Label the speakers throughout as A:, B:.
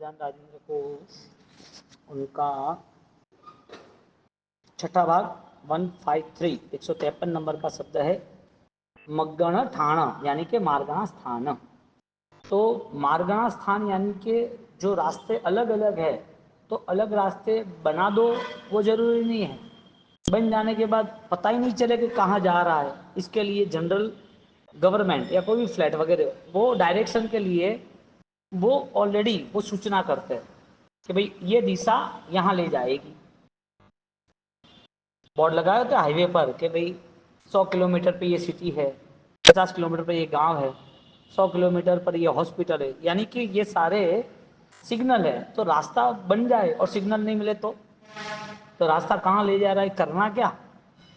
A: अम्बेजान राजेंद्र को उनका छठा भाग 153 153 नंबर का शब्द है मग्गण ठाण यानी कि मार्गणा स्थान। तो मार्गणा स्थान यानी कि जो रास्ते अलग अलग है तो अलग रास्ते बना दो, वो जरूरी नहीं है। बन जाने के बाद पता ही नहीं चले कि कहाँ जा रहा है। इसके लिए जनरल गवर्नमेंट या कोई भी फ्लैट वगैरह वो डायरेक्शन के लिए वो ऑलरेडी वो सूचना करते हैं कि भाई ये दिशा यहाँ ले जाएगी। बोर्ड लगाया होता है हाईवे पर कि भाई 100 किलोमीटर पे ये सिटी है, 50 किलोमीटर पे ये गांव है, 100 किलोमीटर पर ये हॉस्पिटल है, यानी कि ये सारे सिग्नल है। तो रास्ता बन जाए और सिग्नल नहीं मिले तो रास्ता कहाँ ले जा रहा है, करना क्या।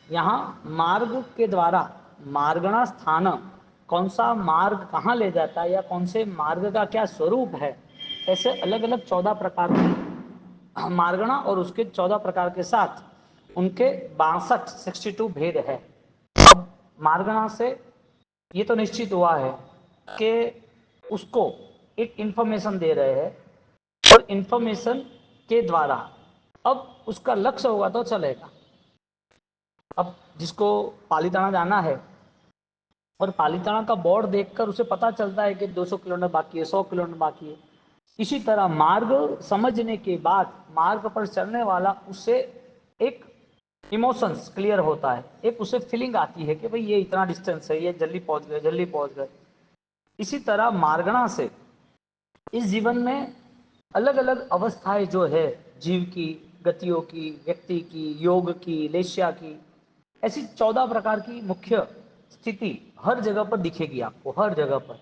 A: यहाँ मार्ग के द्वारा मार्गणा स्थान, कौन सा मार्ग कहाँ ले जाता है या कौन से मार्ग का क्या स्वरूप है, ऐसे अलग अलग 14 प्रकार के मार्गणा और उसके 14 प्रकार के साथ उनके 62 भेद है। अब मार्गणा से ये तो निश्चित हुआ है कि उसको एक इंफॉर्मेशन दे रहे हैं और इंफॉर्मेशन के द्वारा अब उसका लक्ष्य होगा तो चलेगा। अब जिसको पालीताना जाना है और पालीताना का बोर्ड देखकर उसे पता चलता है कि 200 किलोमीटर बाकी है, 100 किलोमीटर बाकी है। इसी तरह मार्ग समझने के बाद मार्ग पर चलने वाला उससे एक इमोशंस क्लियर होता है, एक उसे फीलिंग आती है कि भाई ये इतना डिस्टेंस है, ये जल्दी पहुंच गए, जल्दी पहुंच गए। इसी तरह मार्गणा से इस जीवन में अलग अलग अवस्थाएं जो है, जीव की, गतियों की, व्यक्ति की, योग की, लेश्या की, ऐसी 14 प्रकार की मुख्य स्थिति हर जगह पर दिखेगी आपको, हर जगह पर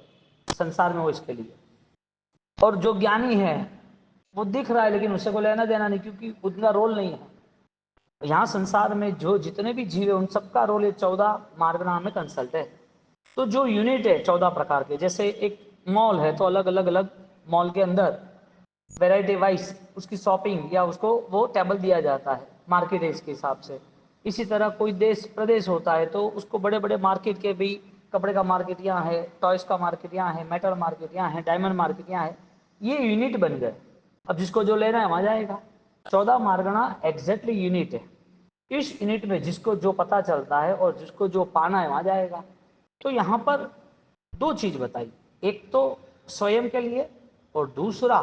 A: संसार में हो इसके लिए। और जो ज्ञानी है वो दिख रहा है लेकिन उसे को लेना देना नहीं, क्योंकि उतना रोल नहीं है। यहाँ संसार में जो जितने भी जीव है उन सबका रोल ये 14 मार्गणा में कंसल्ट है। तो जो यूनिट है 14 प्रकार के, जैसे एक मॉल है तो अलग अलग अलग मॉल के अंदर वेराइटी वाइज उसकी शॉपिंग या उसको वो टेबल दिया जाता है मार्केट रेट के हिसाब से। इसी तरह कोई देश प्रदेश होता है तो उसको बड़े बड़े मार्केट के भी, कपड़े का मार्केट यहाँ है, टॉयस का मार्केट यहाँ है, मेटल मार्केट यहाँ है, डायमंड मार्केट यहाँ है, ये यूनिट बन गए। अब जिसको जो लेना है वहाँ जाएगा। 14 मार्गणा एग्जैक्टली यूनिट है। इस यूनिट में जिसको जो पता चलता है और जिसको जो पाना है वहाँ जाएगा। तो यहाँ पर दो चीज बताई, एक तो स्वयं के लिए और दूसरा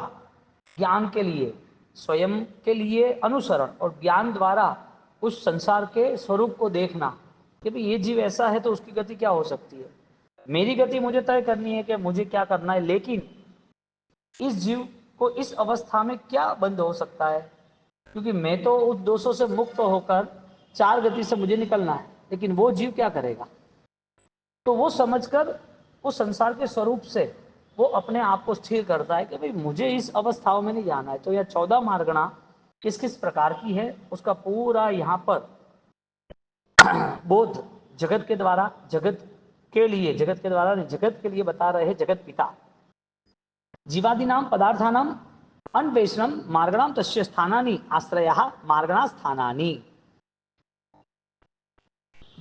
A: ज्ञान के लिए। स्वयं के लिए अनुसरण और ज्ञान द्वारा उस संसार के स्वरूप को देखना कि भाई ये जीव ऐसा है तो उसकी गति क्या हो सकती है। मेरी गति मुझे तय करनी है कि मुझे क्या करना है, लेकिन इस जीव को इस अवस्था में क्या बंद हो सकता है, क्योंकि मैं तो उस दोषों से मुक्त होकर 4 गति से मुझे निकलना है, लेकिन वो जीव क्या करेगा। तो वो समझकर उस संसार के स्वरूप से वो अपने आप को स्थिर करता है कि भाई मुझे इस अवस्थाओं में नहीं जाना है। तो यह 14 मार्गणा किस किस प्रकार की है उसका पूरा यहाँ पर बोध जगत के द्वारा, जगत के लिए, जगत के द्वारा नहीं, जगत के लिए बता रहे हैं जगत पिता। जीवादीनाम पदार्थानाम अन्वेषणम मार्गणाम तस्य स्थानानि आश्रयः मार्गणा स्थानानि।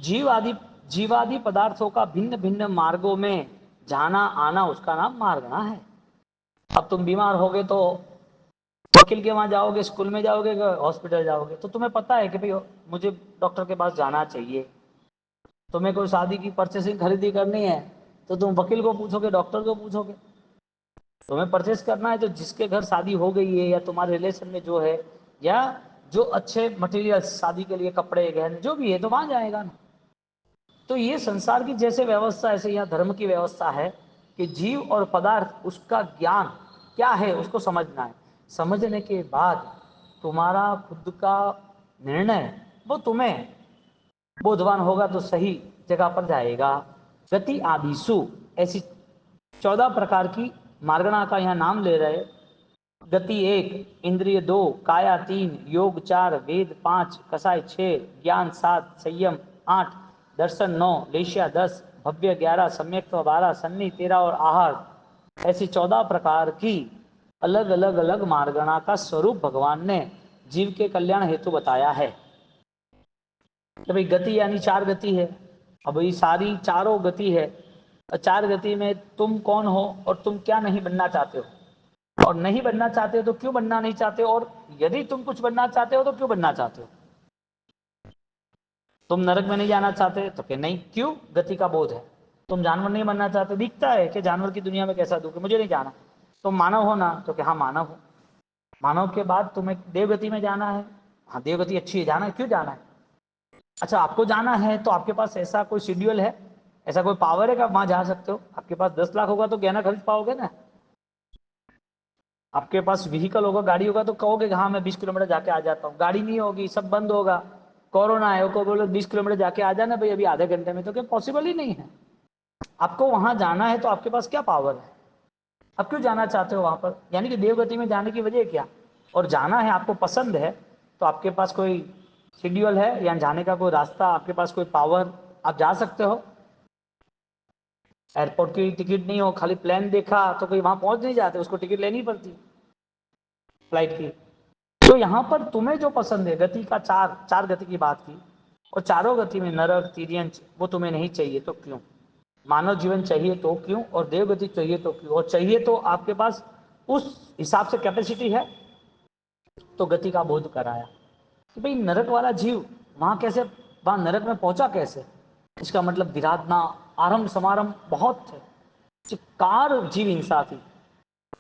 A: जीवादि पदार्थों का भिन्न भिन्न मार्गों में जाना आना उसका नाम मार्गणा है। अब तुम बीमार होगे तो वकील के वहां जाओगे, स्कूल में जाओगे, हॉस्पिटल जाओगे, तो तुम्हें पता है कि भाई मुझे डॉक्टर के पास जाना चाहिए। तुम्हें कोई शादी की परचेसिंग खरीदी करनी है तो तुम वकील को पूछोगे, डॉक्टर को पूछोगे। तुम्हें परचेस करना है तो जिसके घर शादी हो गई है या तुम्हारे रिलेशन में जो है, या जो अच्छे मटेरियल्स शादी के लिए, कपड़े गहने जो भी है, तो वहां जाएगा ना। तो ये संसार की जैसे व्यवस्था ऐसे यहाँ धर्म की व्यवस्था है कि जीव और पदार्थ उसका ज्ञान क्या है उसको समझना है। समझने के बाद तुम्हारा खुद का निर्णय वो तुम्हें बोधवान होगा तो सही जगह पर जाएगा। गति आदिशु, ऐसी 14 प्रकार की मार्गणा का यहाँ नाम ले रहे। गति 1, इंद्रिय 2, काया 3, योग 4, वेद 5, कसाय 6, ज्ञान 7, संयम 8, दर्शन 9, लेशिया 10, भव्य 11, सम्यक्त्व 12, सन्नी 13 और आहार, ऐसी 14 प्रकार की अलग अलग अलग मार्गणा का स्वरूप भगवान ने जीव के कल्याण हेतु बताया है। तो भाई गति यानी 4 गति है। अब ये सारी चारों गति है, 4 गति में तुम कौन हो और तुम क्या नहीं बनना चाहते हो। और नहीं बनना चाहते हो तो क्यों बनना नहीं चाहते, और यदि तुम कुछ बनना चाहते हो तो क्यों बनना चाहते हो। तुम नरक में नहीं जाना चाहते तो कि नहीं, क्यों, गति का बोध है। तुम जानवर नहीं बनना चाहते, दिखता है कि जानवर की दुनिया में कैसा दुख है, मुझे नहीं जाना। तुम मानव हो ना, तो कि हाँ मानव हो। मानव के बाद तुम्हें देवगति में जाना है, हाँ देवगति अच्छी है, जाना है, क्यों जाना है। अच्छा, आपको जाना है तो आपके पास ऐसा कोई शेड्यूल है, ऐसा कोई पावर है कि आप वहां जा सकते हो। आपके पास 10 लाख होगा तो गहना खरीद पाओगे ना। आपके पास व्हीकल होगा, गाड़ी होगा, तो कहोगे हाँ मैं 20 किलोमीटर जाके आ जाता हूँ। गाड़ी नहीं होगी, सब बंद होगा, कोरोना है, को बोलो 20 किलोमीटर जाके आ जाना भाई अभी आधे घंटे में, तो क्या पॉसिबल ही नहीं है। आपको वहां जाना है तो आपके पास क्या पावर है, आप क्यों जाना चाहते हो वहां पर, यानी कि देवगति में जाने की वजह क्या। और जाना है, आपको पसंद है, तो आपके पास कोई शेड्यूल है या जाने का कोई रास्ता, आपके पास कोई पावर, आप जा सकते हो। एयरपोर्ट की टिकट नहीं हो, खाली प्लान देखा तो कोई वहां पहुंच नहीं जाते, उसको टिकट लेनी पड़ती फ्लाइट की। तो यहाँ पर तुम्हें जो पसंद है, गति का चार चार गति की बात की, और चारों गति में नरक तिर्यंच वो तुम्हें नहीं चाहिए तो क्यों। मानव जीवन चाहिए तो क्यों, और देवगति चाहिए तो क्यों, और चाहिए तो आपके पास उस हिसाब से कैपेसिटी है। तो गति का बोध कराया कि भाई नरक वाला जीव वहां कैसे, वहां नरक में पहुंचा कैसे। इसका मतलब विराधना, आरंभ समारंभ बहुत थे, चिक्कार जीव हिंसा थी।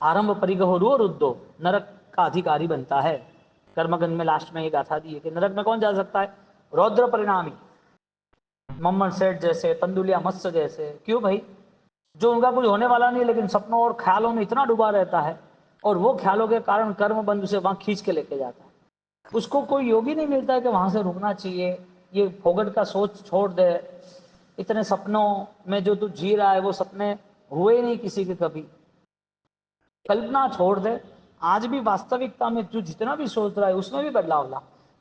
A: आरंभ परिगहो रो रुद्धो, नरक का अधिकारी बनता है। कर्मगंध में लास्ट में ये गाथा दी है कि नरक में कौन जा सकता है, रौद्र परिणामी, मम्मन सेठ जैसे, तंदुलिया मत्स्य जैसे। क्यों भाई, जो उनका कुछ होने वाला नहीं, लेकिन सपनों और ख्यालों में इतना डूबा रहता है, और वो ख्यालों के कारण कर्म बंधु से वहां खींच के लेके जाता है। उसको कोई योगी नहीं मिलता है कि वहां से रुकना चाहिए, ये फोगट का सोच छोड़ दे। इतने सपनों में जो तू जी रहा है वो सपने हुए ही नहीं किसी के कभी, कल्पना छोड़ दे। आज भी वास्तविकता में तू जितना भी सोच रहा है उसमें भी बदलाव ला।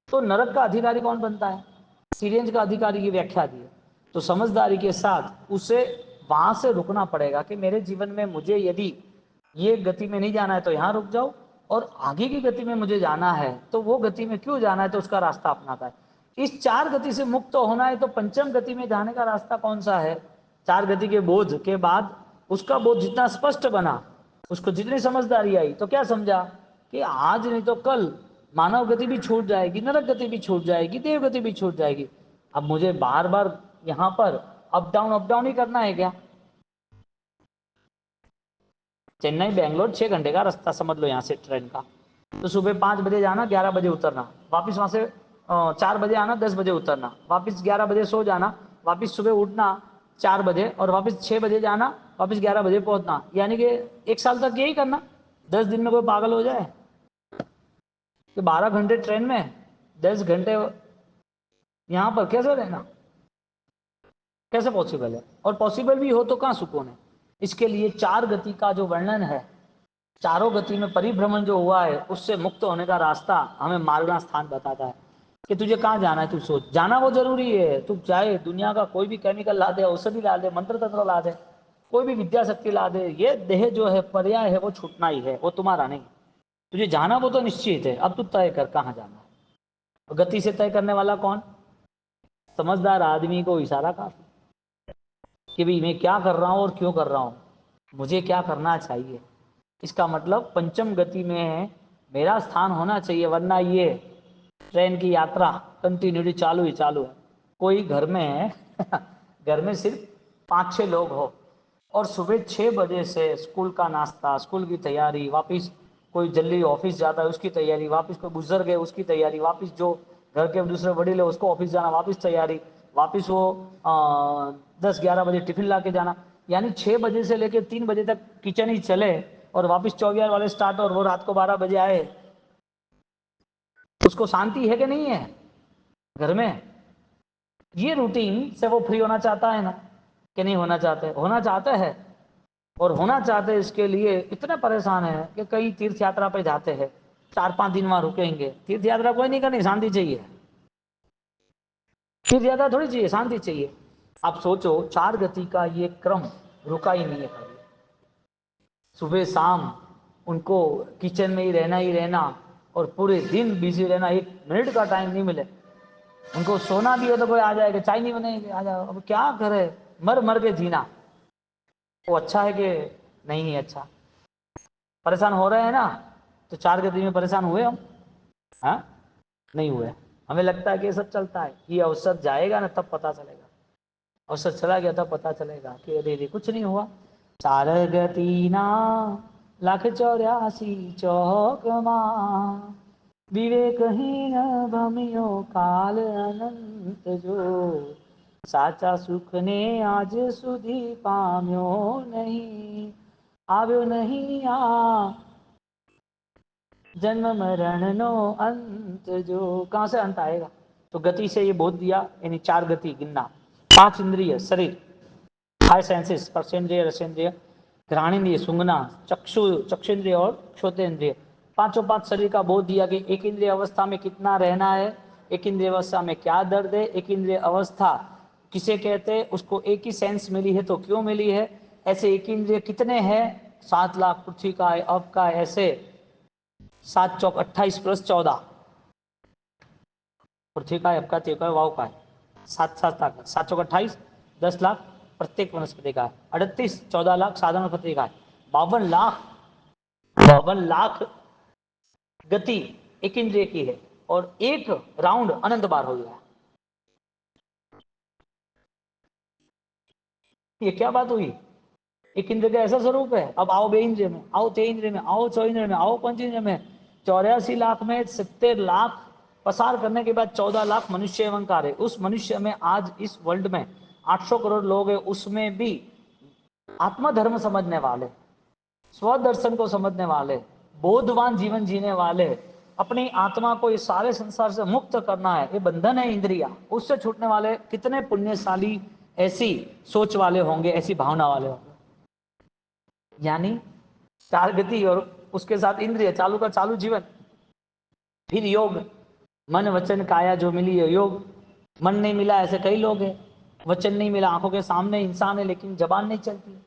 A: तो नरक का अधिकारी कौन बनता है, सीरेंज का अधिकारी की व्याख्या दी है। तो समझदारी के साथ उसे वहां से रुकना पड़ेगा कि मेरे जीवन में मुझे यदि ये गति में नहीं जाना है तो यहाँ रुक जाओ, और आगे की गति में मुझे जाना है तो वो गति में क्यों जाना है, तो उसका रास्ता अपनाता है। इस चार गति से मुक्त होना है तो पंचम गति में जाने का रास्ता कौन सा है। चार गति के बोध के बाद उसका बोध जितना स्पष्ट बना, उसको जितनी समझदारी आई, तो क्या समझा कि आज नहीं तो कल मानव गति भी छूट जाएगी, नरक गति भी छूट जाएगी, देव गति भी छूट जाएगी। अब मुझे बार बार यहाँ पर अप डाउन ही करना है क्या। चेन्नई बेंगलोर 6 घंटे का रास्ता समझ लो यहाँ से ट्रेन का। तो सुबह 5 बजे जाना, 11 बजे उतरना, वापिस वहां से 4 बजे आना, 10 बजे उतरना, वापिस 11 बजे सो जाना, वापिस सुबह उठना 4 बजे, और वापिस 6 बजे जाना, वापिस 11 बजे पहुंचना। यानी कि 1 साल तक यही करना। 10 दिन में कोई पागल हो जाए कि 12 घंटे ट्रेन में, 10 घंटे यहाँ पर कैसे रहना, कैसे पॉसिबल है। और पॉसिबल भी हो तो कहाँ सुकून है। इसके लिए चार गति का जो वर्णन है, चारों गति में परिभ्रमण जो हुआ है, उससे मुक्त होने का रास्ता हमें मार्गा स्थान बताता है कि तुझे कहाँ जाना है। तू सोच, जाना वो जरूरी है। तू चाहे दुनिया का कोई भी केमिकल ला दे, औषधि ला दे, मंत्र तंत्र ला दे, कोई भी विद्या शक्ति ला दे, ये देह जो है पर्याय है, वो छूटना ही है, वो तुम्हारा नहीं। तुझे जाना वो तो निश्चित है, अब तू तय कर कहाँ जाना है। गति से तय करने वाला कौन, समझदार आदमी को इशारा काफी कि भाई मैं क्या कर रहा हूँ और क्यों कर रहा हूँ, मुझे क्या करना चाहिए। इसका मतलब पंचम गति में मेरा स्थान होना चाहिए, वरना ये ट्रेन की यात्रा कंटिन्यूटी चालू ही चालू है। कोई घर में घर में सिर्फ 5-6 लोग हो, और सुबह 6 बजे से स्कूल का नाश्ता, स्कूल की तैयारी, वापस कोई जल्दी ऑफिस जाता है उसकी तैयारी, वापस कोई बुजुर्ग है उसकी तैयारी, वापस जो घर के दूसरे वडील है उसको ऑफिस जाना, वापस तैयारी, वापस वो 10-11 बजे टिफिन ला के जाना। यानी 6 बजे से लेकर 3 बजे तक किचन ही चले, और वापस 24 वाले स्टार्ट, और वो रात को 12 बजे आए। उसको शांति है कि नहीं है घर में। ये रूटीन से वो फ्री होना चाहता है ना, कि नहीं होना चाहते, होना चाहते हैं। और होना चाहते हैं, इसके लिए इतने परेशान है कि कई तीर्थ यात्रा पे जाते हैं, 4-5 दिन वहां रुकेंगे। तीर्थ यात्रा कोई नहीं करनी, शांति चाहिए। तीर्थ यात्रा थोड़ी चाहिए, शांति चाहिए। आप सोचो, चार गति का ये क्रम रुका ही नहीं है कभी। सुबह शाम उनको किचन में ही रहना, और पूरे दिन बिजी रहना, 1 मिनट का टाइम नहीं मिले। उनको सोना भी हो तो कोई आ जाएगा, चाय नहीं बनेगी, आ जाओ। अब क्या करे, मर मर के जीना वो अच्छा है कि नहीं है अच्छा। परेशान हो रहे हैं ना, तो 4 गति में परेशान हुए हम? हाँ, नहीं हुए। हमें लगता है कि ये सब चलता है, ये अवसर जाएगा ना तब पता चलेगा, अवसर चला गया तब पता चलेगा कि अरे कुछ नहीं हुआ। 4 गति ना लाख 84 चौकमा, विवेकहीन भमियो काल अनंत जो, साचा सुख ने आज सुधी पाम्यो नहीं, આવ્યો नहीं आ जन्म मरण नो अंत जो। कहां से अंत आएगा? तो गति से ये बोध दिया, यानी 4 गति गिनना। 5 इंद्रिय शरीर, 5 सेंसेस, स्पर्शेंद्रिय, रसेंद्रिय, घ्राणेन्द्रिय सूंघना, चक्षुंद्रिय और श्रोतेंद्रिय, पांचों 5 शरीर का बोध दिया कि एक इंद्रिय अवस्था में कितना रहना है, एक इंद्रिय अवस्था में क्या दर्द है, एक इंद्रिय अवस्था किसे कहते हैं, उसको एक ही सेंस मिली है तो क्यों मिली है, ऐसे एक इंद्रिय कितने हैं, 7 लाख पृथ्वी का है, अब का है, ऐसे 7 चौक 28 प्लस 14, पृथ्वी का है, अब का, तेव का है, वाव का है, 7 7 7 चौक 28, 10 लाख प्रत्येक वनस्पति का है, 38 14 लाख साधारण वनस्पति का है, 52 लाख गति एक इंद्रिय की है, और एक राउंड अनंत बार हो गया। ये क्या बात हुई? एक इंद्र का ऐसा स्वरूप है। अब आओ बे इंद्रिय में, आओ ते इंद्रिय में, आओ चौ इंद्रिय में, आओ पंच इंद्रिय में, 84 लाख में 70 लाख पसार करने के बाद 14 लाख मनुष्य एवं कार्य। उस मनुष्य में आज इस वर्ल्ड में 800 करोड़ लोग हैं, उसमें भी आत्मधर्म समझने वाले, स्वदर्शन को समझने वाले, बोधवान जीवन जीने वाले, अपनी आत्मा को इस सारे संसार से मुक्त करना है, ये बंधन है इंद्रिया, उससे छूटने वाले कितने पुण्यशाली ऐसी सोच वाले होंगे, ऐसी भावना वाले होंगे। यानी 4 गति और उसके साथ इंद्रिय, चालू का चालू जीवन। फिर योग, मन वचन काया जो मिली है योग। मन नहीं मिला ऐसे कई लोग हैं, वचन नहीं मिला, आंखों के सामने इंसान है लेकिन जबान नहीं चलती,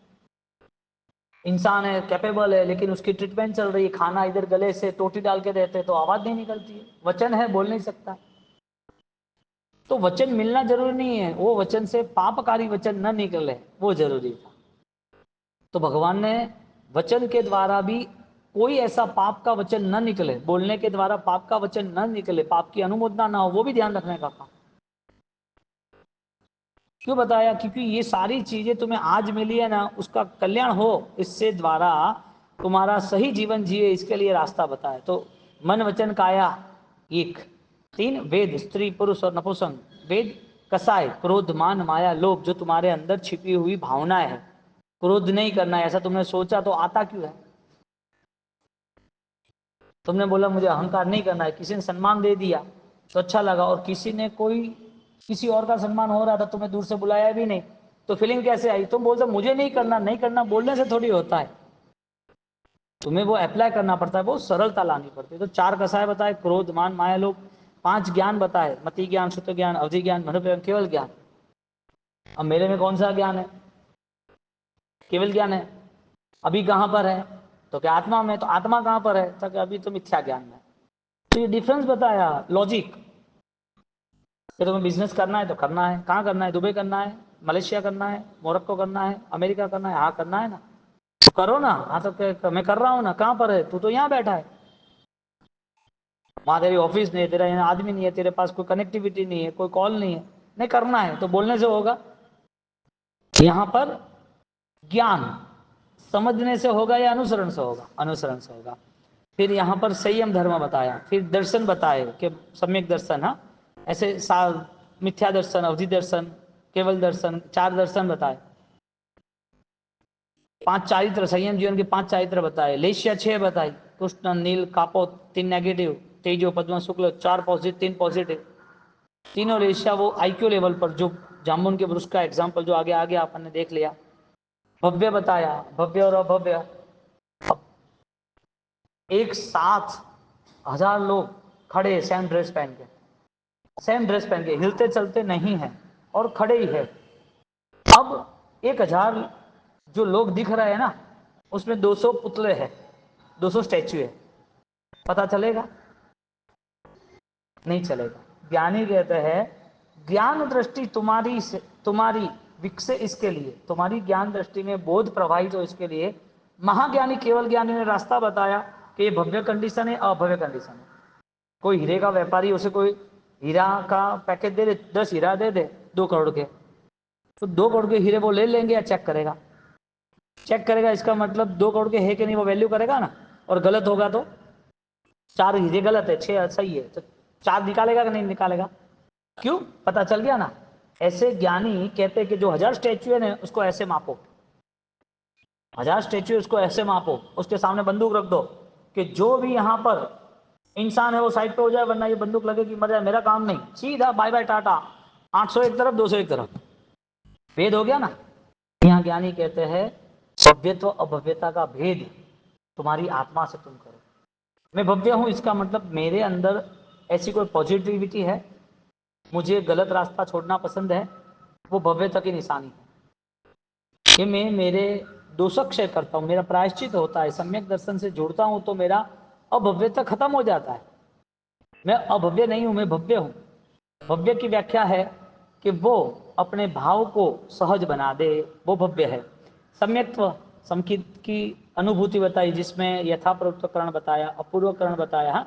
A: इंसान है कैपेबल है लेकिन उसकी ट्रीटमेंट चल रही है, खाना इधर गले से टोटी डाल के देते तो आवाज नहीं निकलती है, वचन है बोल नहीं सकता। तो वचन मिलना जरूरी नहीं है, वो वचन से पापकारी वचन न निकले वो जरूरी था। तो भगवान ने वचन के द्वारा भी कोई ऐसा पाप का वचन न निकले, बोलने के द्वारा पाप का वचन न निकले, पाप की अनुमोदना ना हो, वो भी ध्यान रखने का काम। क्यों बताया? क्योंकि ये सारी चीजें तुम्हें आज मिली है ना, उसका कल्याण हो इससे द्वारा तुम्हारा सही जीवन जिए, इसके लिए रास्ता बताया। तो मन वचन काया एक, 3 वेद, स्त्री पुरुष और नपुंसक। वेद कसाय, क्रोध मान माया लोभ, जो तुम्हारे अंदर छिपी हुई भावनाएं है। क्रोध नहीं करना है ऐसा तुमने सोचा तो आता क्यों है? तुमने बोला मुझे अहंकार नहीं करना है, किसी ने सम्मान दे दिया तो अच्छा लगा, और किसी ने कोई किसी और का सम्मान हो रहा था, तुम्हें दूर से बुलाया भी नहीं, तो फीलिंग कैसे आई? तुम बोलते मुझे नहीं करना, नहीं करना बोलने से थोड़ी होता है, तुम्हें वो अप्लाई करना पड़ता है, वो सरलता लानी पड़ती है। तो 4 कसाय बताए, क्रोध मान माया लोभ। 5 ज्ञान बताए, मति ज्ञान, शुद्ध ज्ञान, अवधि ज्ञान, मनुष्य केवल ज्ञान। अब मेरे में कौन सा ज्ञान है? केवल ज्ञान है। अभी कहां पर है? तो क्या आत्मा में। तो आत्मा कहां पर है? तो अभी तो मिथ्या ज्ञान में। तो ये डिफरेंस बताया, लॉजिक कि तुम्हें बिजनेस करना है तो करना है, कहाँ करना है? दुबई करना है, मलेशिया करना है, मोरक्को करना है, अमेरिका करना है, हाँ करना है ना, तो करो ना। हाँ तो मैं कर रहा हूँ ना। कहाँ पर है? तू तो यहाँ बैठा है, वहां तेरी ऑफिस नहीं है, तेरा यहाँ आदमी नहीं है, तेरे पास कोई कनेक्टिविटी नहीं है, कोई कॉल नहीं है, नहीं करना है तो बोलने से होगा। यहाँ पर ज्ञान समझने से होगा या अनुसरण से होगा? अनुसरण से होगा। फिर यहाँ पर संयम धर्म बताया, फिर दर्शन बताए कि सम्यक दर्शन, हाँ ऐसे मिथ्या दर्शन, अवधि दर्शन, केवल दर्शन, 4 दर्शन बताए। 5 चारित्र, संयम जीवन के 5 चारित्र बताए। लेशिया 6 बताई, कृष्ण नील कापो 3 नेगेटिव, तेजो पद्म शुक्ल 4 पॉजिटिव 3 पॉजिटिव। तीनों लेशिया वो आईक्यू लेवल पर, जो जामुन के वृक्ष का एग्जाम्पल जो आगे आगे आपने देख लिया। भव्य बताया, भव्य और अभव्य। एक साथ 1000 लोग खड़े सेम ड्रेस पहन के, सेम ड्रेस पहन के, हिलते चलते नहीं है और खड़े ही है। अब 1000 जो लोग दिख रहे हैं ना, उसमें 200 पुतले हैं, 200 स्टैचू है, पता चलेगा? नहीं चलेगा। ज्ञानी कहते हैं ज्ञान दृष्टि तुम्हारी विकसे इसके लिए, तुम्हारी ज्ञान दृष्टि में बोध प्रवाहित हो इसके लिए महाज्ञानी केवल ज्ञानी ने रास्ता बताया कि ये भव्य कंडीशन है, अभव्य कंडीशन है। कोई हीरे का व्यापारी उसे कोई हीरा का पैकेट दे दे, 10 हीरा दे दे 2 करोड़ के, तो 2 करोड़ के हीरे वो ले लेंगे या चेक करेगा? चेक करेगा, इसका मतलब 2 करोड़ के है कि नहीं वो वैल्यू करेगा ना। और गलत होगा तो 4 हीरे गलत है, 6 सही है, तो 4 निकालेगा कि नहीं निकालेगा? क्यों? पता चल गया ना। ऐसे ज्ञानी कहते हैं कि जो 1000 स्टैच्यू है ना उसको ऐसे मापो, 1000 स्टैच्यू उसको ऐसे मापो, उसके सामने बंदूक रख दो कि जो भी यहाँ पर इंसान है वो साइड पे हो जाए, वरना ये बंदूक लगेगी मर जाए, मेरा काम नहीं, सीधा बाय बाय टाटा, 800 एक तरफ 200 एक तरफ। भेद हो गया ना। यहाँ ज्ञानी कहते हैं भव्यत्व अभव्यता का भेद तुम्हारी आत्मा से तुम करो। मैं भव्य हूं इसका मतलब मेरे अंदर ऐसी कोई पॉजिटिविटी है, मुझे गलत रास्ता छोड़ना पसंद है, वो भव्यता की निशानी है। कि मैं मेरे दोषक्षय करता हूँ, मेरा प्रायश्चित होता है, सम्यक दर्शन से जुड़ता हूँ तो मेरा अभव्यता खत्म हो जाता है। मैं अभव्य नहीं हूं, मैं भव्य हूं। भव्य की व्याख्या है कि वो अपने भाव को सहज बना दे, वो भव्य है। सम्यक्त्व समकित की अनुभूति बताई, जिसमें यथापूर्वकरण बताया, अपूर्वकरण बताया।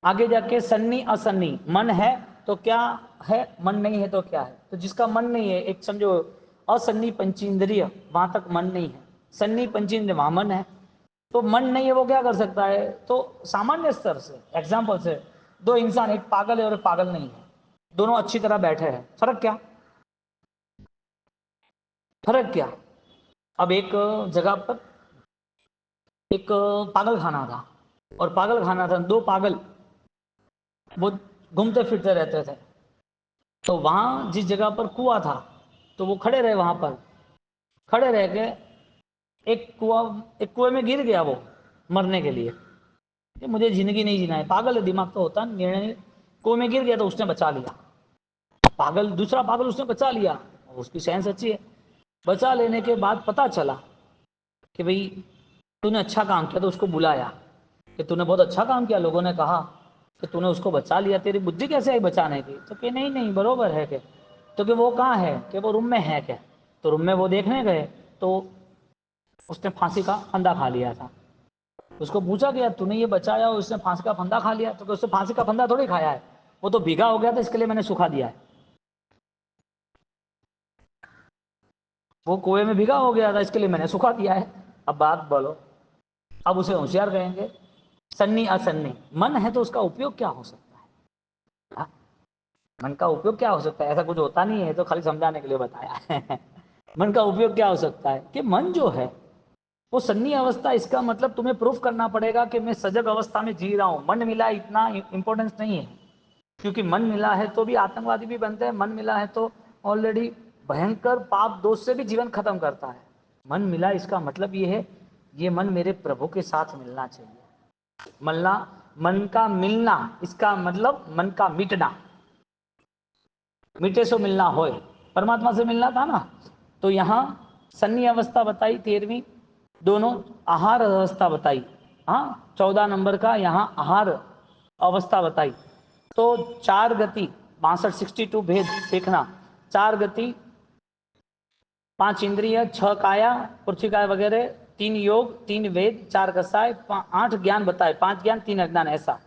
A: आगे जाके सन्नी असन्नी, मन है तो क्या है, मन नहीं है तो क्या है। तो जिसका मन नहीं है, एक समझो असन्नी पंचेंद्रिय, वहां तक मन नहीं है, सन्नी पंचेंद्रिय वहां मन है। तो मन नहीं है वो क्या कर सकता है? तो सामान्य स्तर से एग्जाम्पल से 2 इंसान, एक पागल है और एक पागल नहीं है, दोनों अच्छी तरह बैठे हैं, फर्क क्या? फर्क क्या? अब एक जगह पर एक पागल खाना था, और पागल खाना था, 2 पागल वो घूमते फिरते रहते थे। तो वहां जिस जगह पर कुआं था तो वो खड़े रहे, वहां पर खड़े रह के एक कुएं में गिर गया वो मरने के लिए, कि मुझे जिंदगी नहीं जीना है, पागल है, दिमाग तो होता निर्णय। कुएं में गिर गया तो उसने बचा लिया, पागल दूसरा पागल उसने बचा लिया, उसकी सेंस अच्छी है। बचा लेने के बाद पता चला कि भाई तूने अच्छा काम किया, तो उसको बुलाया कि तूने बहुत अच्छा काम किया, लोगों ने कहा कि तूने उसको बचा लिया, तेरी बुद्धि कैसे आई बचाने की? तो कि नहीं नहीं बरोबर है कि, तो कि वो कहाँ है, कि वो रूम में है क्या? तो रूम में वो देखने गए तो उसने फांसी का फंदा खा लिया था। उसको पूछा गया तूने ये बचाया और उसने फांसी का फंदा खा लिया? तो कि उसने फांसी का फंदा थोड़ी खाया है, वो तो भीगा हो गया था, इसके लिए मैंने सुखा दिया है। वो कुएं में भीगा हो गया था, इसके लिए मैंने सुखा दिया है। अब बात बोलो, अब उसे होशियार कहेंगे? सन्नी असन्नी, मन है तो उसका उपयोग क्या हो सकता है? हा? मन का उपयोग क्या हो सकता है? ऐसा कुछ होता नहीं है, तो खाली समझाने के लिए बताया है। मन का उपयोग क्या हो सकता है? कि मन जो है वो सन्नी अवस्था, इसका मतलब तुम्हें प्रूफ करना पड़ेगा कि मैं सजग अवस्था में जी रहा हूं। मन मिला इतना इंपॉर्टेंस नहीं है, क्योंकि मन मिला है तो भी आतंकवादी भी बनते हैं, मन मिला है तो ऑलरेडी भयंकर पाप दोष से भी जीवन खत्म करता है। मन मिला इसका मतलब ये है, ये मन मेरे प्रभु के साथ मिलना चाहिए। मलना, मन का मिलना, इसका मतलब मन का मिटना, मिटे सो मिलना होए, परमात्मा से मिलना था ना। तो यहाँ सन्नी अवस्था बताई 13वीं, दोनों आहार अवस्था बताई। हाँ, 14 नंबर का यहाँ आहार अवस्था बताई। तो 4 गति 62 62 भेद देखना, 4 गति, 5 इंद्रिय, 6 काया पृथ्वी काय वगैरह, 3 योग, 3 वेद, 4 कसाय, 8 ज्ञान बताए, 5 ज्ञान 3 अज्ञान, ऐसा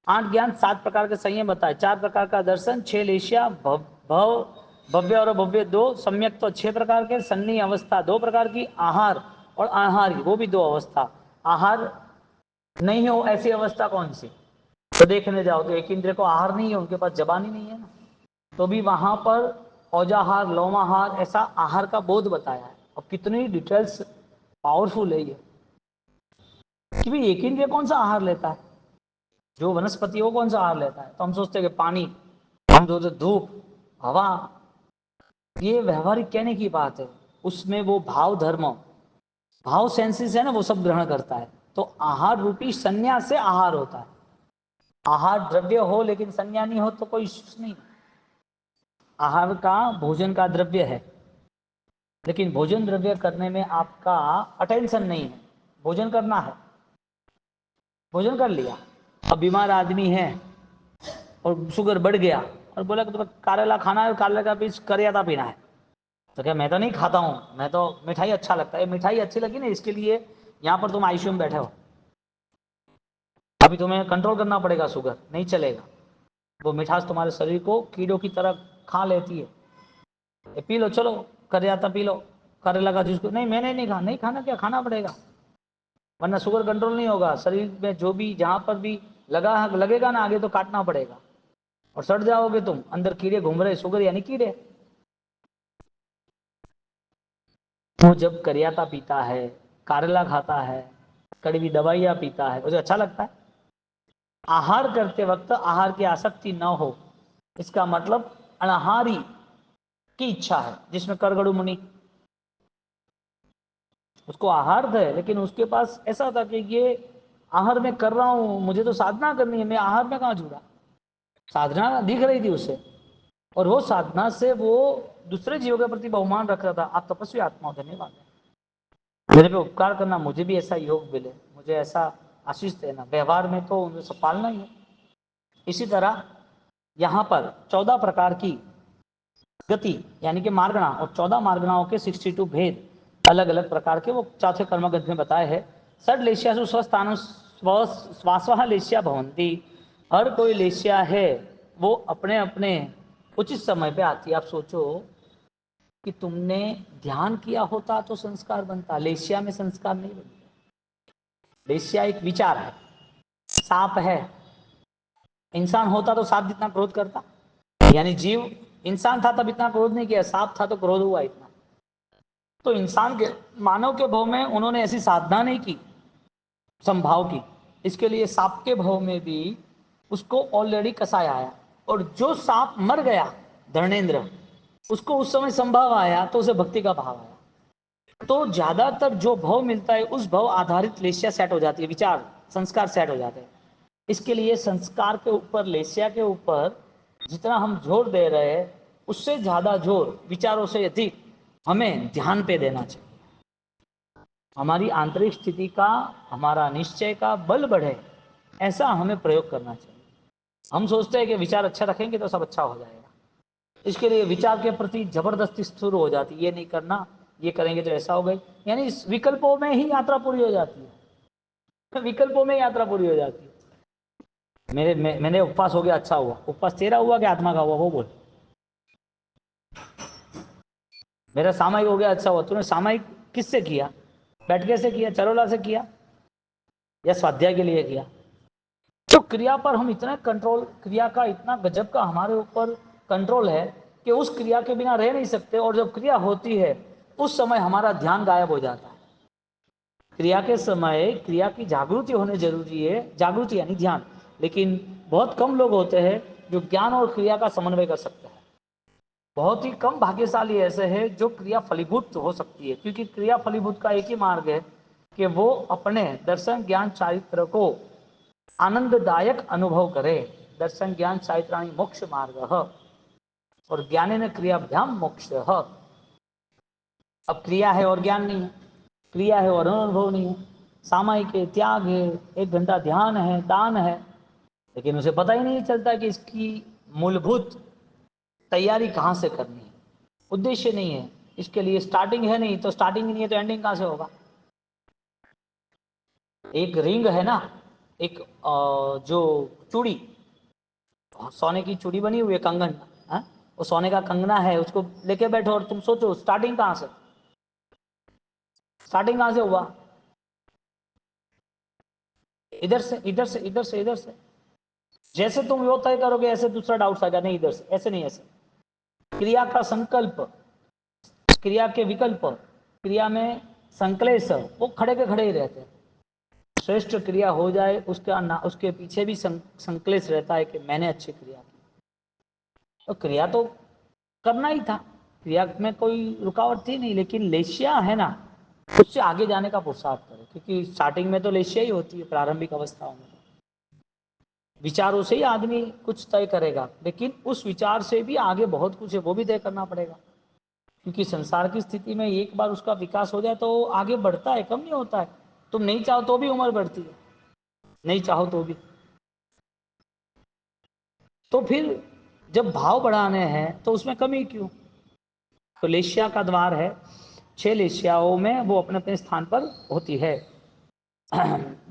A: 8 ज्ञान, 7 प्रकार के संयम बताए, 4 प्रकार का दर्शन, 6 लेशिया, भव भव्य और भव्य 2, सम्यक तो 6 प्रकार के, सन्नी अवस्था 2 प्रकार की, आहार और आहारी वो भी 2 अवस्था। आहार नहीं हो ऐसी अवस्था कौन सी? तो देखने जाओ तो एक इंद्रिय को आहार नहीं है, उनके पास जबान ही नहीं है ना, तो भी वहां पर औजाहार लोमाहार ऐसा आहार का बोध बताया है। अब कितनी डिटेल्स पावरफुल है ये, कि भाई एक इंद्रिय कौन सा आहार लेता है? जो वनस्पति वो कौन सा आहार लेता है? तो हम सोचते हैं कि पानी, हम सोचते धूप, हवा, ये व्यवहारिक कहने की बात है। उसमें वो भाव धर्म, भाव सेंसेस है ना, वो सब ग्रहण करता है। तो आहार रूपी संन्यास से आहार होता है। आहार द्रव्य हो लेकिन संज्ञा नहीं हो तो कोई इश्यू नहीं। आहार का भोजन का द्रव्य है, लेकिन भोजन द्रव्य करने में आपका अटेंशन नहीं है। भोजन करना है, भोजन कर लिया। अब बीमार आदमी है और शुगर बढ़ गया और बोला कि तुम्हें करेला खाना है, करेला का बीज करियाता पीना है, तो क्या मैं तो नहीं खाता हूँ, मैं तो मिठाई अच्छा लगता है, मिठाई अच्छी लगी ना इसके लिए यहाँ पर तुम आईसीयू में बैठे हो, अभी तुम्हें कंट्रोल करना पड़ेगा, शुगर नहीं चलेगा, वो मिठास तुम्हारे शरीर को कीड़ों की तरह खा लेती है। ये पी लो, चलो करेला पी लो, करेला का जूस, नहीं मैंने नहीं खाना, नहीं खाना क्या, खाना पड़ेगा, वरना शुगर कंट्रोल नहीं होगा। शरीर में जो भी जहां पर भी लगेगा ना आगे, तो काटना पड़ेगा और सड़ जाओगे तुम, अंदर कीड़े घूम रहे, शुगर यानी कीड़े। वो जब करियाता पीता है, करेला खाता है, कड़वी दवाइयाँ पीता है, उसे अच्छा लगता है। आहार करते वक्त आहार की आसक्ति न हो, इसका मतलब अनाहारी की इच्छा है, जिसमें करगड़ू मुनि, उसको आहार दे, लेकिन उसके पास ऐसा था कि ये आहार में कर रहा हूं, मुझे तो साधना करनी है, मैं आहार में कहाँ जुड़ा। साधना दिख रही थी उसे, और वो साधना से वो दूसरे जीवों के प्रति बहुमान रख रहा था। आप तपस्वी आत्मा हो, धन्यवाद, मेरे पे उपकार करना, मुझे भी ऐसा योग मिले, मुझे ऐसा आशीष देना, व्यवहार में तो उन्हें सब पालना ही है। इसी तरह यहाँ पर 14 प्रकार की गति यानी कि मार्गणा, और 14 मार्गणाओं के 62 भेद अलग अलग प्रकार के वो चौथे कर्मग्रंथ में बताए हैं। षड लेश्यासु स्वस्थानु स्वास्वः लेश्या भवंती, हर कोई लेश्या है वो अपने अपने उचित समय पे आती है। आप सोचो कि तुमने ध्यान किया होता तो संस्कार बनता, लेश्या में संस्कार नहीं बनता। लेश्या एक विचार है, सांप है, इंसान होता तो सांप जितना क्रोध करता, यानी जीव इंसान था तब इतना क्रोध नहीं किया, सांप था तो क्रोध हुआ इतना। तो इंसान के मानव के भाव में उन्होंने ऐसी साधना नहीं की संभाव की, इसके लिए सांप के भाव में भी उसको ऑलरेडी कसाया आया, और जो सांप मर गया धर्मेंद्र, उसको उस समय संभाव आया तो उसे भक्ति का भाव आया। तो ज्यादातर जो भाव मिलता है उस भाव आधारित लेस्या सेट हो जाती है, विचार संस्कार सेट हो जाते हैं। इसके लिए संस्कार के ऊपर, लेस्या के ऊपर जितना हम जोर दे रहे हैं, उससे ज्यादा जोर विचारों से अधिक हमें ध्यान पे देना चाहिए। हमारी आंतरिक स्थिति का, हमारा निश्चय का बल बढ़े, ऐसा हमें प्रयोग करना चाहिए। हम सोचते हैं कि विचार अच्छा रखेंगे तो सब अच्छा हो जाएगा, इसके लिए विचार के प्रति जबरदस्ती शुरू हो जाती है, ये नहीं करना, ये करेंगे तो ऐसा हो गई, यानी विकल्पों में ही यात्रा पूरी हो जाती है, विकल्पों में यात्रा पूरी हो जाती है। मैंने उपवास हो गया, अच्छा हुआ, उपवास तेरा हुआ कि आत्मा का हुआ, वो बोल। मेरा सामायिक हो गया, अच्छा हुआ, तूने सामायिक किससे किया, बैठके से किया, चरोला से किया, या स्वाध्याय के लिए किया? तो क्रिया पर हम इतना कंट्रोल, क्रिया का इतना गजब का हमारे ऊपर कंट्रोल है कि उस क्रिया के बिना रह नहीं सकते, और जब क्रिया होती है उस समय हमारा ध्यान गायब हो जाता है। क्रिया के समय क्रिया की जागृति होने जरूरी है, जागृति यानी ध्यान, लेकिन बहुत कम लोग होते हैं जो ज्ञान और क्रिया का समन्वय कर सकते हैं। बहुत ही कम भाग्यशाली ऐसे हैं जो क्रिया फलीभूत हो सकती है, क्योंकि क्रिया फलीभूत का एक ही मार्ग है कि वो अपने दर्शन ज्ञान चारित्र को आनंददायक अनुभव करे। दर्शन ज्ञान चारित्राणि मोक्ष मार्ग, और ज्ञानेन क्रियाभ्याम मोक्ष। अब क्रिया है और ज्ञान नहीं है, क्रिया है और अनुभव नहीं है, सामायिक है, त्याग है, 1 घंटा ध्यान है, दान है, लेकिन उसे पता ही नहीं चलता कि इसकी मूलभूत तैयारी कहाँ से करनी है, उद्देश्य नहीं है, इसके लिए स्टार्टिंग है नहीं, तो स्टार्टिंग नहीं है तो एंडिंग कहाँ से होगा। एक रिंग है ना, एक जो चूड़ी, सोने की चूड़ी बनी हुई है, कंगन, है? वो सोने का कंगना है, उसको लेके बैठो और तुम सोचो स्टार्टिंग कहाँ से, स्टार्टिंग कहाँ से हुआ, इधर से, इधर से, इधर से, इधर से। जैसे तुम वो तय करोगे ऐसे दूसरा डाउट आएगा, नहीं इधर से, ऐसे नहीं, ऐसे। क्रिया का संकल्प, क्रिया के विकल्प, क्रिया में संकलेश, वो खड़े के खड़े ही रहते हैं। श्रेष्ठ क्रिया हो जाए उसका ना, उसके पीछे भी संकलेश रहता है कि मैंने अच्छी क्रिया की। तो क्रिया तो करना ही था, क्रिया में कोई रुकावट थी नहीं, लेकिन लेशिया है ना, उससे आगे जाने का पुरुषार्थ करो, क्योंकि स्टार्टिंग में तो लेशिया ही होती है, प्रारंभिक अवस्थाओं में विचारों से ही आदमी कुछ तय करेगा, लेकिन उस विचार से भी आगे बहुत कुछ है, वो भी तय करना पड़ेगा। क्योंकि संसार की स्थिति में एक बार उसका विकास हो जाए तो आगे बढ़ता है, कम नहीं होता है। तुम नहीं चाहो तो भी उम्र बढ़ती है, नहीं चाहो तो भी। तो फिर जब भाव बढ़ाने हैं तो उसमें कमी क्यों? तो लेशिया का द्वार है, 6 लेशियाओं में वो अपने अपने स्थान पर होती है।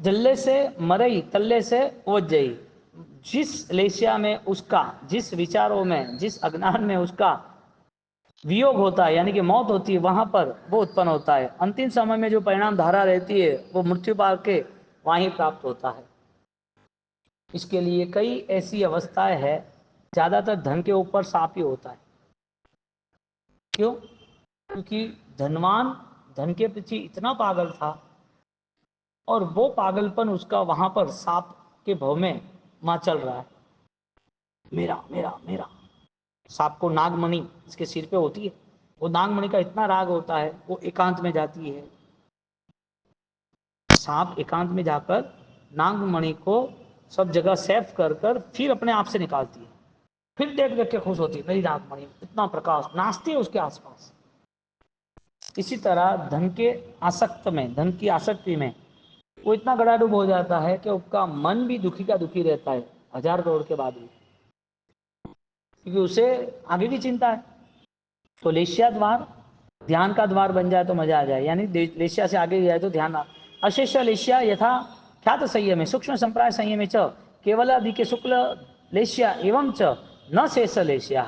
A: जल्ले से मरई, तल्ले से ओजई। जिस लेशिया में उसका, जिस विचारों में, जिस अज्ञान में उसका वियोग होता है, यानी कि मौत होती है, वहां पर वो उत्पन्न होता है। अंतिम समय में जो परिणाम धारा रहती है वो मृत्यु पार के वहीं प्राप्त होता है। इसके लिए कई ऐसी अवस्थाएं हैं, ज्यादातर धन के ऊपर साप ही होता है। क्यों? क्योंकि धनवान धन के पीछे इतना पागल था और वो पागलपन उसका वहां पर सांप के भव में वहां चल रहा है, मेरा मेरा मेरा। सांप को नागमणि इसके सिर पे होती है, वो नागमणि का इतना राग होता है, वो एकांत में जाती है। सांप एकांत में जाकर नागमणि को सब जगह सेफ कर कर फिर अपने आप से निकालती है। फिर देख देख के खुश होती है, मेरी नागमणि, इतना प्रकाश, नाचती है उसके आसपास। इसी तरह धन के आसक्त में, धन की आसक्ति में वो इतना गड़ाडूब हो जाता है कि उसका मन भी दुखी का दुखी रहता है 1000 करोड़ के बाद भी, क्योंकि उसे आगे की चिंता है। तो लेशिया द्वार ध्यान का द्वार बन जाए तो मजा आ जाए, यानी लेशिया से आगे जाए तो ध्यान। अशेष लेशिया यथा ख्यात संयमे सूक्ष्म संप्राय संयमे च केवल अधिके शुक्ल लेशिया एवं च न शेष लेशिया।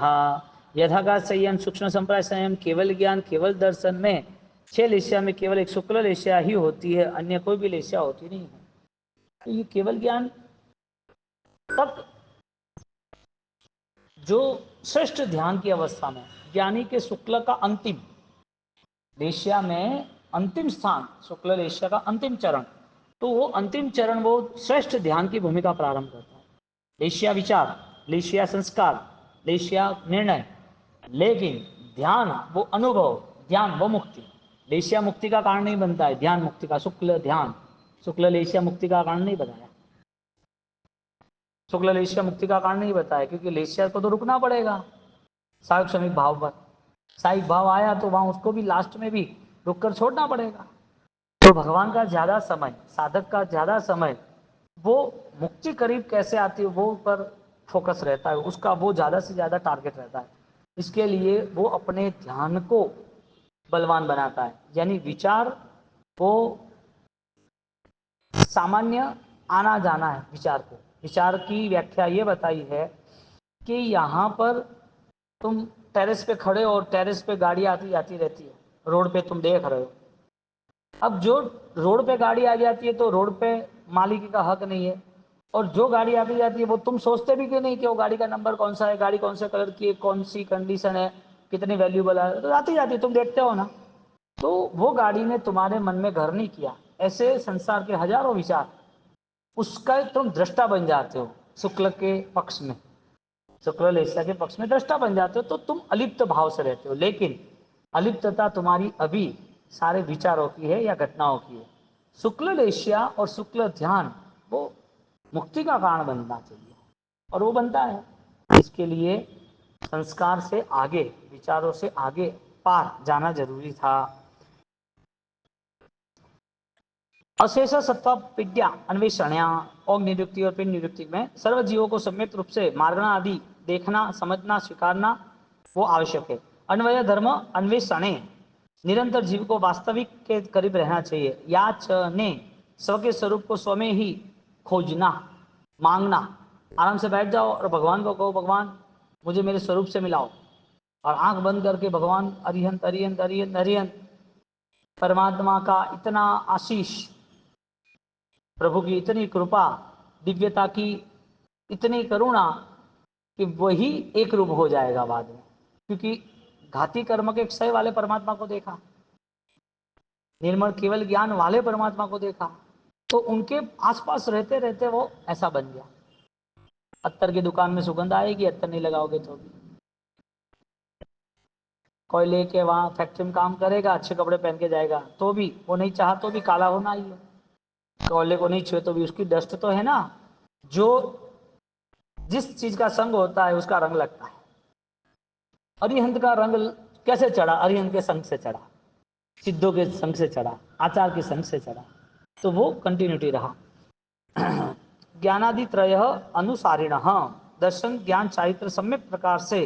A: यथाकाश संयम, सूक्ष्म संप्राय संयम, केवल ज्ञान, केवल दर्शन में 6 लेशिया में केवल एक शुक्ल लेशिया ही होती है, अन्य कोई भी लेशिया होती नहीं है। तो ये केवल ज्ञान तब जो श्रेष्ठ ध्यान की अवस्था में, ज्ञानी के शुक्ल का अंतिम लेशिया में अंतिम स्थान, शुक्ल लेशिया का अंतिम चरण, तो वो अंतिम चरण वो श्रेष्ठ ध्यान की भूमिका प्रारंभ करता है। लेशिया विचार, लेशिया संस्कार, लेशिया निर्णय, लेकिन ध्यान वो अनुभव, ध्यान वो मुक्ति। लेशिया मुक्ति का कारण नहीं बनता है, ध्यान मुक्ति का। शुक्ल ध्यान, शुक्ल लेशिया मुक्ति का कारण नहीं बताया, शुक्ल लेशिया मुक्ति का कारण नहीं बताया, क्योंकि लेशिया को तो रुकना पड़ेगा सायुग समीप भाव पर। सायुग भाव आया तो वहां उसको भी लास्ट में भी रुक कर छोड़ना पड़ेगा। तो भगवान का ज्यादा समय, साधक का ज्यादा समय वो मुक्ति करीब कैसे आती है वो पर फोकस रहता है उसका, वो ज्यादा से ज्यादा टारगेट रहता है। इसके लिए वो अपने ध्यान को बलवान बनाता है, यानी विचार को सामान्य आना जाना है। विचार को, विचार की व्याख्या ये बताई है कि यहाँ पर तुम टेरेस पे खड़े हो और टेरेस पे गाड़ी आती जाती रहती है, रोड पे तुम देख रहे हो। अब जो रोड पे गाड़ी आ जाती है तो रोड पे मालिक का हक नहीं है, और जो गाड़ी आती जाती है वो तुम सोचते भी कि नहीं कि वो गाड़ी का नंबर कौन सा है, गाड़ी कौन से कलर की है, कौन सी कंडीशन है, कितनी वैल्यूबल है, तो आती जाती है, तुम देखते हो ना। तो वो गाड़ी ने तुम्हारे मन में घर नहीं किया। ऐसे संसार के हजारों विचार, उसका तुम दृष्टा बन जाते हो शुक्ल के पक्ष में, शुक्ल लेशिया के पक्ष में दृष्टा बन जाते हो, तो तुम अलिप्त भाव से रहते हो। लेकिन अलिप्तता तुम्हारी अभी सारे विचारों की है या घटनाओं की है। शुक्ल लेशिया और शुक्ल ध्यान वो मुक्ति का कारण बनना चाहिए, और वो बनता है। इसके लिए संस्कार से आगे, विचारों से आगे पार जाना जरूरी था। अशेष सत्व विद्या अन्वेषणया और निरुक्ति और पिंड निरुक्ति में सर्व जीवों को सम्यक रूप से मार्गना आदि देखना, समझना, स्वीकारना वो आवश्यक है। अन्वय धर्म अन्वेषणे निरंतर जीव को वास्तविक के करीब रहना चाहिए। याच ने स्व के स्वरूप को स्व में ही खोजना, मांगना। आराम से बैठ जाओ और भगवान को कहो, भगवान मुझे मेरे स्वरूप से मिलाओ, और आंख बंद करके भगवान अरिहंत अरिहंत अरिहंत अरिहंत, परमात्मा का इतना आशीष, प्रभु की इतनी कृपा, दिव्यता की इतनी करुणा कि वही एक रूप हो जाएगा बाद में। क्योंकि घाती कर्म के क्षय वाले परमात्मा को देखा, निर्मल केवल ज्ञान वाले परमात्मा को देखा, तो उनके आसपास रहते रहते वो ऐसा बन गया। अत्तर की दुकान में सुगंध आएगी, अत्तर नहीं लगाओगे तो भी। कोयले के वहां फैक्ट्री में काम करेगा, अच्छे कपड़े पहन के जाएगा, तो भी वो नहीं चाहा तो भी काला होना ही है। कोयले को नहीं छुए तो भी उसकी डस्ट तो है ना। जो जिस चीज का संग होता है उसका रंग लगता है। अरिहंत का रंग कैसे चढ़ा? अरिहंत के संग से चढ़ा, सिद्धों के संग से चढ़ा, आचार के संग से चढ़ा, तो वो कंटिन्यूटी रहा। ज्ञानादि त्रय अनुसारिण, दर्शन ज्ञान चारित्र सम्यक प्रकार से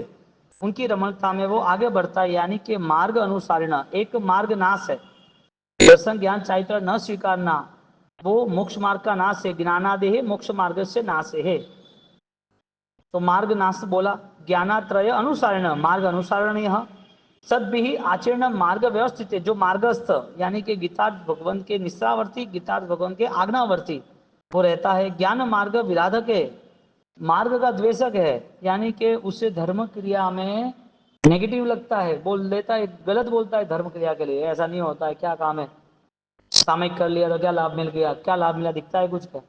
A: उनकी रमणता में वो आगे बढ़ता है। यानी कि मार्ग अनुसारिण, एक मार्ग नाश है, दर्शन ज्ञान चारित्र न स्वीकारना, वो मोक्ष मार्ग का नाश है, ज्ञानादेह मोक्ष मार्ग से नाश है। तो मार्ग नाश बोला, ज्ञानात्रय अनुसारण, मार्ग अनुसारण यह सद्भिहि आचरण मार्ग व्यवस्थित है, जो मार्गस्थ यानी कि गीतार्थ भगवान के निष्ठावर्ती, गीतार्थ भगवान के आज्ञावर्ती वो रहता है। ज्ञान मार्ग विराधक है, मार्ग का द्वेषक है, यानी कि उसे धर्म क्रिया में नेगेटिव लगता है, बोल देता है, गलत बोलता है धर्म क्रिया के लिए। ऐसा नहीं होता है, क्या काम है, सामयिक कर लिया तो क्या लाभ मिल गया, क्या लाभ मिला, दिखता है कुछ का,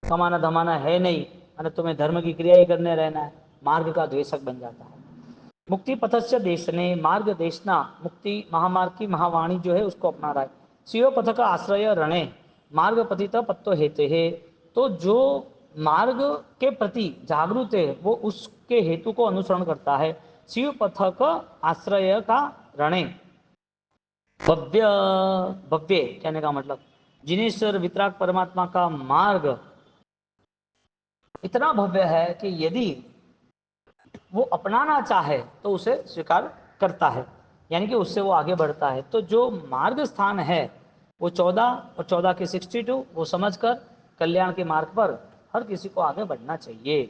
A: कमाना धमाना है नहीं, और तुम्हें धर्म की क्रिया ही करने रहना है, मार्ग का द्वेषक बन जाता है। मुक्ति पथस्य देशने, मार्ग देशना, मुक्ति महामार्ग की महावाणी जो है उसको अपना रहा है। शिव पथ का आश्रय रणे, मार्ग पतित पत्तो हेते है। तो जो मार्ग के प्रति जागरूक है वो उसके हेतु को अनुसरण करता है। शिव पथ का आश्रय का रणे, भव्य, भव्य कहने का मतलब जिनेश्वर वितराग परमात्मा का मार्ग इतना भव्य है कि यदि वो अपनाना चाहे तो उसे स्वीकार करता है, यानी कि उससे वो आगे बढ़ता है। तो जो मार्ग स्थान है वो 14 और 14 के 62 वो समझकर कल्याण के मार्ग पर हर किसी को आगे बढ़ना चाहिए।